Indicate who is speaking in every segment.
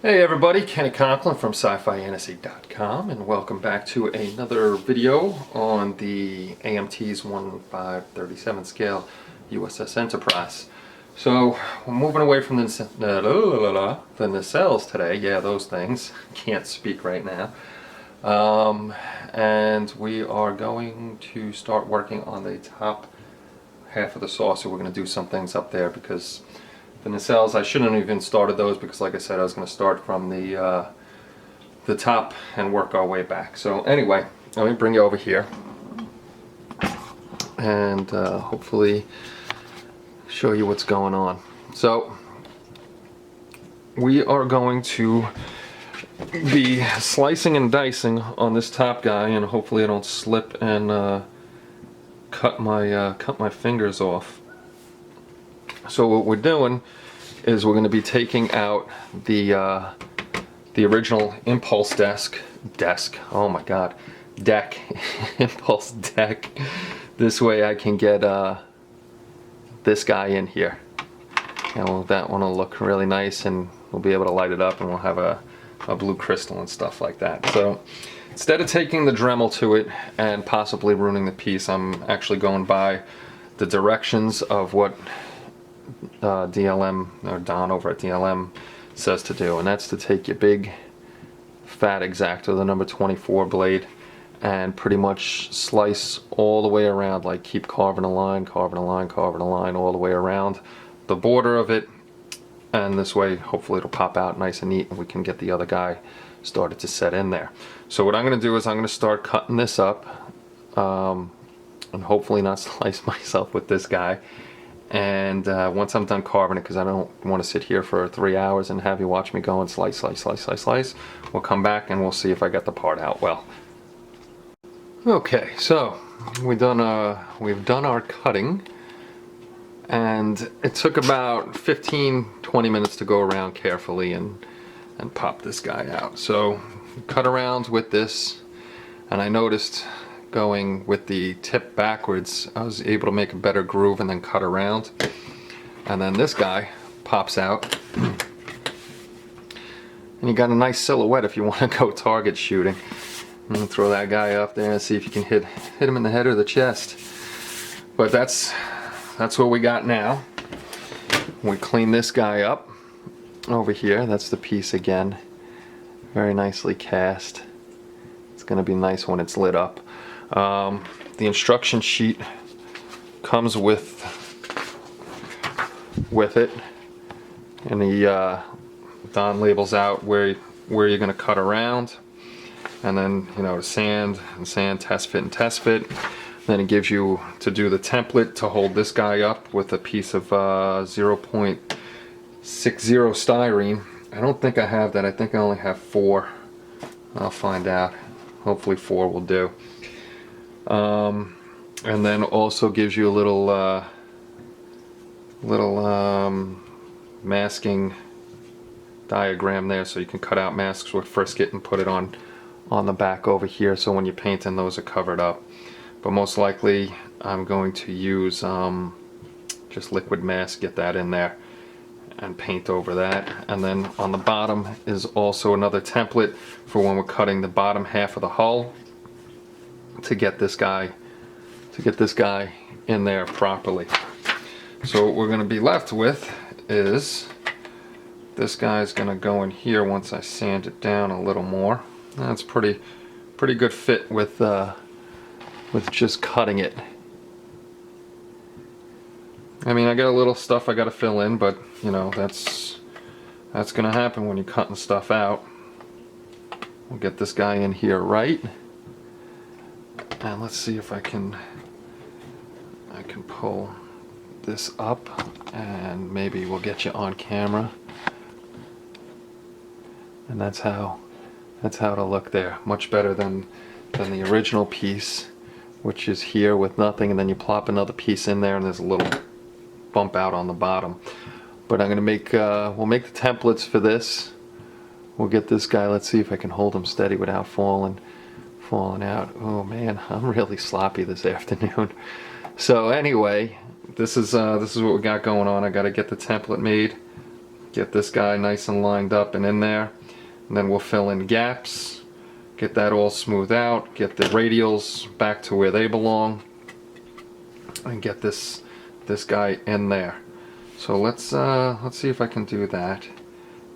Speaker 1: Hey everybody, Kenny Conklin from sci-fi-fantasy.com, and welcome back to another video on the AMT's 1/537 scale USS Enterprise. So we're moving away from the nacelles today. Yeah, those things. Can't speak right now. And we are going to start working on the top half of the saucer. We're going to do some things up there because the nacelles, I shouldn't have even started those because, like I said, I was going to start from the top and work our way back. So anyway, let me bring you over here and hopefully show you what's going on. So we are going to be slicing and dicing on this top guy, and hopefully I don't slip and cut my fingers off. So what we're doing is we're going to be taking out the original impulse deck, impulse deck. This way I can get this guy in here, and that one will look really nice, and we'll be able to light it up, and we'll have a blue crystal and stuff like that. So instead of taking the Dremel to it and possibly ruining the piece, I'm actually going by the directions of what DLM, or Don over at DLM, says to do, and that's to take your big fat X-Acto, the number 24 blade, and pretty much slice all the way around, like keep carving a line, carving a line, carving a line all the way around the border of it, and this way hopefully it'll pop out nice and neat and we can get the other guy started to set in there. So what I'm going to do is I'm going to start cutting this up, and hopefully not slice myself with this guy. And once I'm done carving it, because I don't want to sit here for 3 hours and have you watch me go and slice, slice, slice, slice, slice, we'll come back and we'll see if I got the part out well. Okay, so we've done our cutting, and it took about 15-20 minutes to go around carefully and pop this guy out. So cut around with this, and I noticed going with the tip backwards, I was able to make a better groove and then cut around. And then this guy pops out, and you got a nice silhouette if you want to go target shooting. I'm gonna throw that guy up there and see if you can hit him in the head or the chest. But that's what we got now. We clean this guy up over here. That's the piece again, very nicely cast. It's gonna be nice when it's lit up. The instruction sheet comes with it, and the Don labels out where you're going to cut around, and then sand and sand, test fit and test fit. Then it gives you to do the template to hold this guy up with a piece of 0.60 styrene. I don't think I have that. I think I only have 4. I'll find out. Hopefully 4 will do. And then also gives you a little masking diagram there, so you can cut out masks with frisket and put it on the back over here, so when you're painting those are covered up. But most likely I'm going to use just liquid mask, get that in there and paint over that. And then on the bottom is also another template for when we're cutting the bottom half of the hull, to get this guy in there properly. So what we're going to be left with is this guy's going to go in here once I sand it down a little more. That's pretty good fit with just cutting it. I mean, I got a little stuff I got to fill in, but that's going to happen when you're cutting stuff out. We'll get this guy in here right. And let's see if I can pull this up, and maybe we'll get you on camera. And that's how it'll look there. Much better than the original piece, which is here with nothing, and then you plop another piece in there and there's a little bump out on the bottom. But I'm gonna make we'll make the templates for this. We'll get this guy, let's see if I can hold him steady without falling out. Oh man, I'm really sloppy this afternoon. So anyway, this is what we got going on. I got to get the template made, Get this guy nice and lined up and in there. And then we'll fill in gaps. Get that all smoothed out. Get the radials back to where they belong. And get this guy in there. So let's see if I can do that.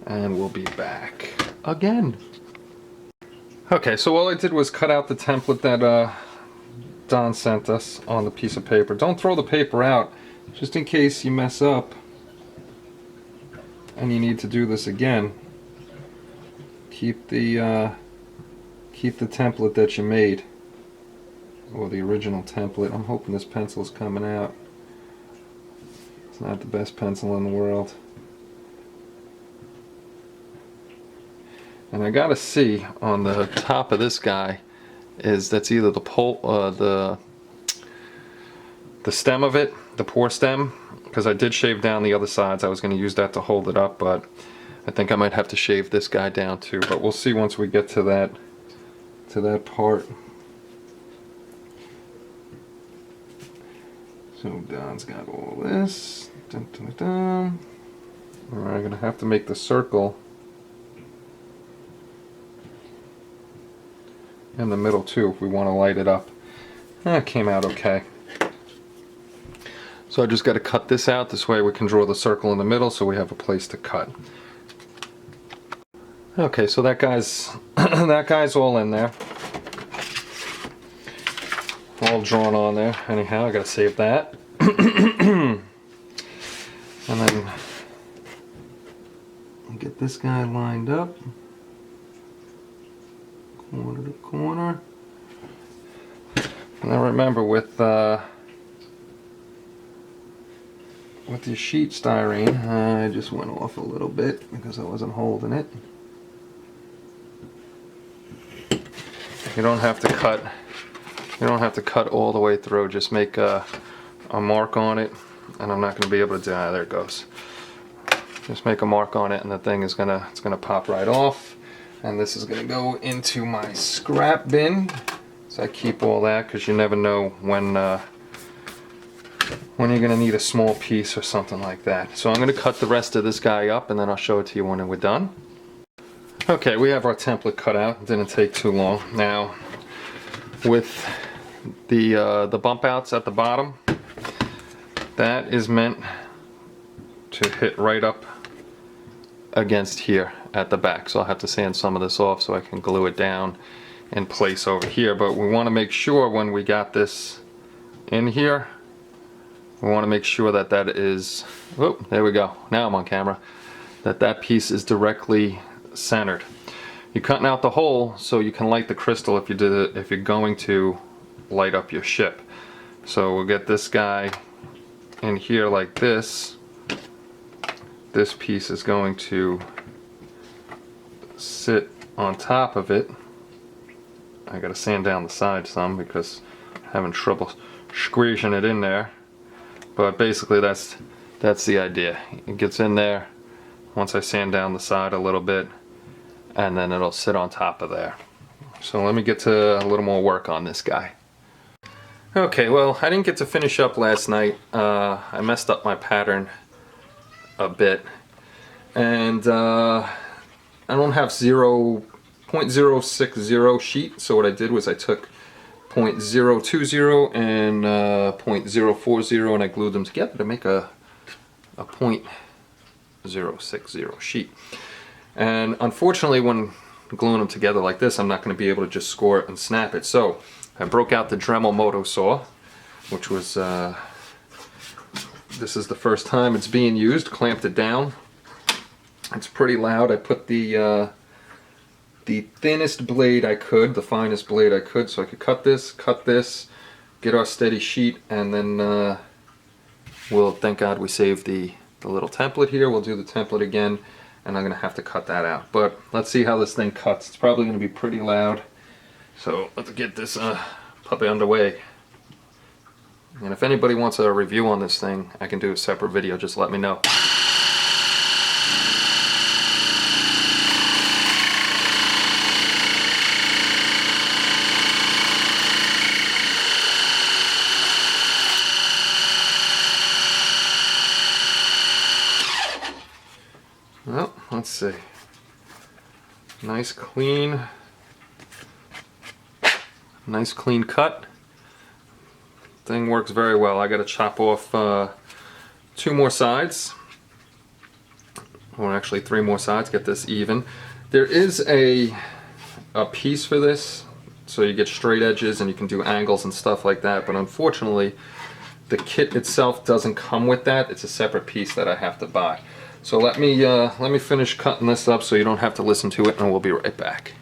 Speaker 1: And we'll be back again. Okay, so all I did was cut out the template that Don sent us on the piece of paper. Don't throw the paper out, just in case you mess up and you need to do this again. Keep the template that you made, or the original template. I'm hoping this pencil's coming out. It's not the best pencil in the world. And I gotta see on the top of this guy that's either the pole, the stem of it, the pour stem, because I did shave down the other sides. I was going to use that to hold it up, but I think I might have to shave this guy down too. But we'll see once we get to that part. So Don's got all this. Dun, dun, dun. All right, I'm gonna have to make the circle in the middle too if we want to light it up. That came out okay. So I just got to cut this out. This way we can draw the circle in the middle so we have a place to cut. Okay, so that guy's that guy's all in there. All drawn on there. Anyhow, I gotta save that. And then get this guy lined up. Corner to corner. And then remember with the sheet styrene, I just went off a little bit because I wasn't holding it. You don't have to cut. You don't have to cut all the way through. Just make a mark on it, and I'm not going to be able to do. There it goes. Just make a mark on it, and the thing is gonna pop right off. And this is going to go into my scrap bin. So I keep all that because you never know when you're going to need a small piece or something like that. So I'm going to cut the rest of this guy up and then I'll show it to you when we're done. Okay, we have our template cut out. It didn't take too long. Now, with the bump outs at the bottom, that is meant to hit right up against here at the back. So I'll have to sand some of this off so I can glue it down in place over here. But we want to make sure when we got this in here, we want to make sure that that is, oh, there we go. Now I'm on camera. That piece is directly centered. You're cutting out the hole so you can light the crystal if you're going to light up your ship. So we'll get this guy in here like this. This piece is going to sit on top of it. I gotta sand down the side some because I'm having trouble squeezing it in there. But basically that's the idea. It gets in there once I sand down the side a little bit, and then it'll sit on top of there. So let me get to a little more work on this guy. Okay, well, I didn't get to finish up last night. I messed up my pattern a bit, and I don't have 0.060 sheet, so what I did was I took 0.020 and 0.040 and I glued them together to make a 0.060 sheet. And unfortunately, when gluing them together like this, I'm not going to be able to just score it and snap it. So I broke out the Dremel Moto saw, which was this is the first time it's being used. Clamped it down. It's pretty loud. I put the thinnest blade I could, the finest blade I could, so I could cut this, get our steady sheet, and then we'll, thank God we saved the little template here. We'll do the template again, and I'm gonna have to cut that out. But let's see how this thing cuts. It's probably gonna be pretty loud. So let's get this puppy underway. And if anybody wants a review on this thing, I can do a separate video, just let me know. see. Nice clean cut. Thing works very well. I got to chop off 2 more sides, or actually 3 more sides, get this even. There is a piece for this, so you get straight edges and you can do angles and stuff like that, but unfortunately the kit itself doesn't come with that. It's a separate piece that I have to buy. So let me finish cutting this up so you don't have to listen to it, and we'll be right back.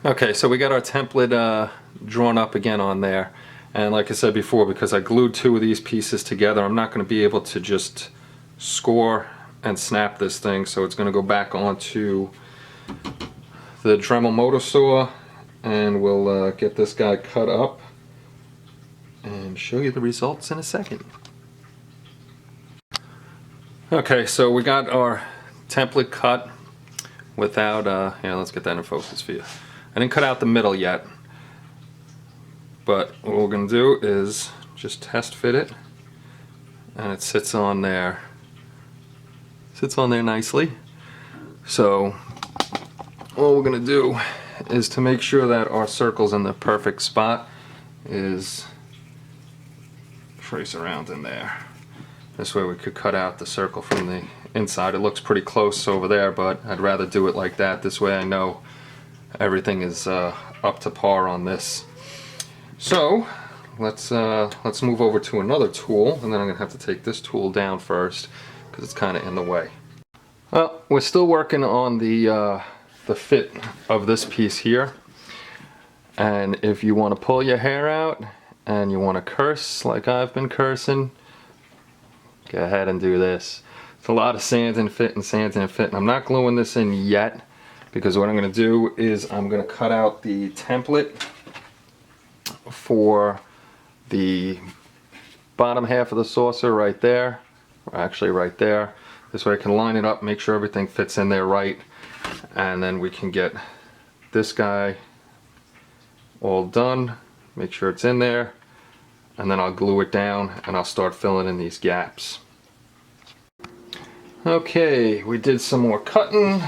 Speaker 1: Okay, so we got our template drawn up again on there, and like I said before, because I glued 2 of these pieces together, I'm not going to be able to just score and snap this thing, so it's going to go back onto the Dremel motor saw, and we'll get this guy cut up and show you the results in a second. Okay, so we got our template cut without, yeah, let's get that in focus for you. I didn't cut out the middle yet, but what we're going to do is just test fit it, and it sits on there. Sits on there nicely. So all we're going to do is, to make sure that our circle's in the perfect spot, is trace around in there. This way we could cut out the circle from the inside. It looks pretty close over there, but I'd rather do it like that. This way I know everything is up to par on this. So let's move over to another tool, and then I'm gonna have to take this tool down first because it's kind of in the way. Well, we're still working on the fit of this piece here, and if you want to pull your hair out and you want to curse like I've been cursing, go ahead and do this. It's a lot of sanding and fit and sanding and fit, and I'm not gluing this in yet, because what I'm going to do is I'm going to cut out the template for the bottom half of the saucer right there, or actually right there. This way I can line it up, make sure everything fits in there right, and then we can get this guy all done, make sure it's in there, and then I'll glue it down and I'll start filling in these gaps. Okay, we did some more cutting.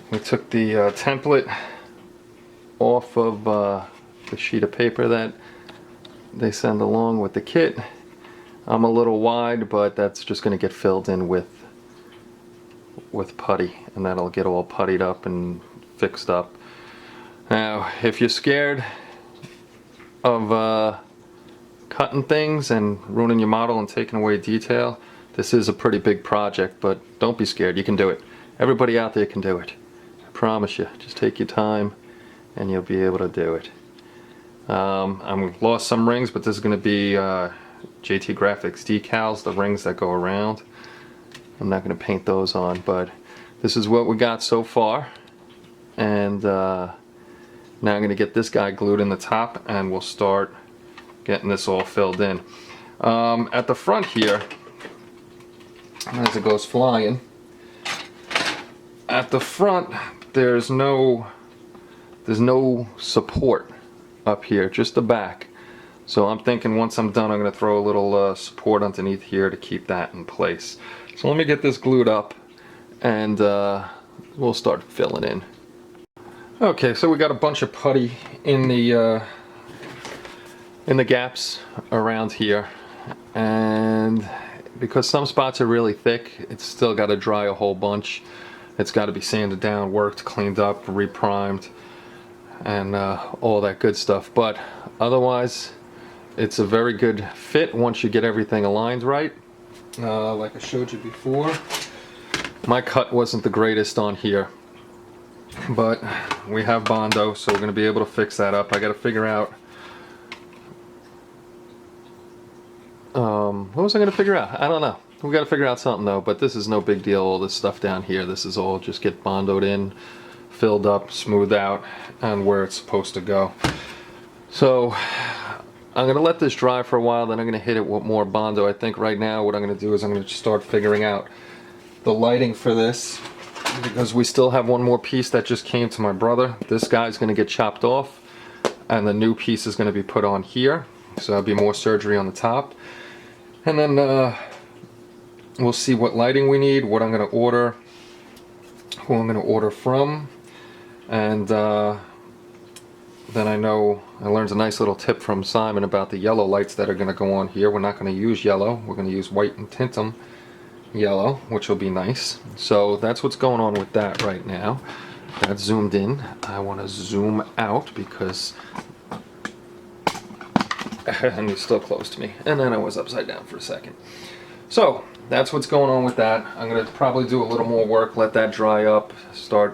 Speaker 1: We took the template off of the sheet of paper that they send along with the kit. I'm a little wide, but that's just going to get filled in with putty, and that'll get all puttied up and fixed up. Now, if you're scared of cutting things and ruining your model and taking away detail, this is a pretty big project, but don't be scared. You can do it. Everybody out there can do it. I promise you. Just take your time and you'll be able to do it. I've lost some rings, but this is going to be JT Graphics decals, the rings that go around. I'm not going to paint those on, but this is what we got so far. And now I'm going to get this guy glued in the top, and we'll start getting this all filled in. At the front here, as it goes flying, at the front there's no support up here, just the back. So I'm thinking once I'm done, I'm going to throw a little support underneath here to keep that in place. So let me get this glued up, and we'll start filling in. Okay, so we got a bunch of putty in the gaps around here, and because some spots are really thick, it's still got to dry a whole bunch. It's got to be sanded down, worked, cleaned up, reprimed, and all that good stuff. But otherwise, it's a very good fit once you get everything aligned right. Like I showed you before, my cut wasn't the greatest on here, but we have Bondo, so we're going to be able to fix that up. I got to figure out what was I going to figure out? I don't know. We got to figure out something though, but this is no big deal. All this stuff down here, this is all just get Bondoed in, filled up, smoothed out, and where it's supposed to go. So I'm going to let this dry for a while, then I'm going to hit it with more Bondo. I think right now what I'm going to do is I'm going to start figuring out the lighting for this, because we still have one more piece that just came to my brother. This guy's going to get chopped off, and the new piece is going to be put on here, so there'll be more surgery on the top. And then we'll see what lighting we need, what I'm going to order, who I'm going to order from, and then I learned a nice little tip from Simon about the yellow lights that are going to go on here. We're not going to use yellow, we're going to use white and tint them yellow, which will be nice. So that's what's going on with that right now. That's zoomed in. I want to zoom out because and he's still close to me, and then I was upside down for a second. So that's what's going on with that. I'm going to probably do a little more work, let that dry up, start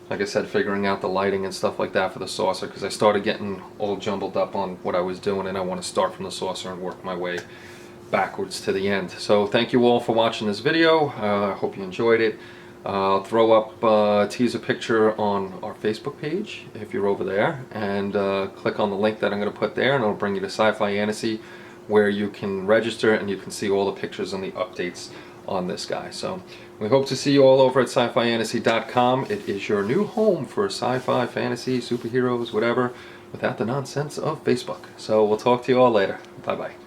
Speaker 1: like I said, figuring out the lighting and stuff like that for the saucer, because I started getting all jumbled up on what I was doing, and I want to start from the saucer and work my way backwards to the end. So thank you all for watching this video. I hope you enjoyed it. I'll throw up a teaser picture on our Facebook page if you're over there, and click on the link that I'm going to put there, and it'll bring you to Sci-Fi Annecy, where you can register and you can see all the pictures and the updates on this guy. So we hope to see you all over at sci-fiannecy.com. It is your new home for sci-fi, fantasy, superheroes, whatever, without the nonsense of Facebook. So we'll talk to you all later. Bye bye.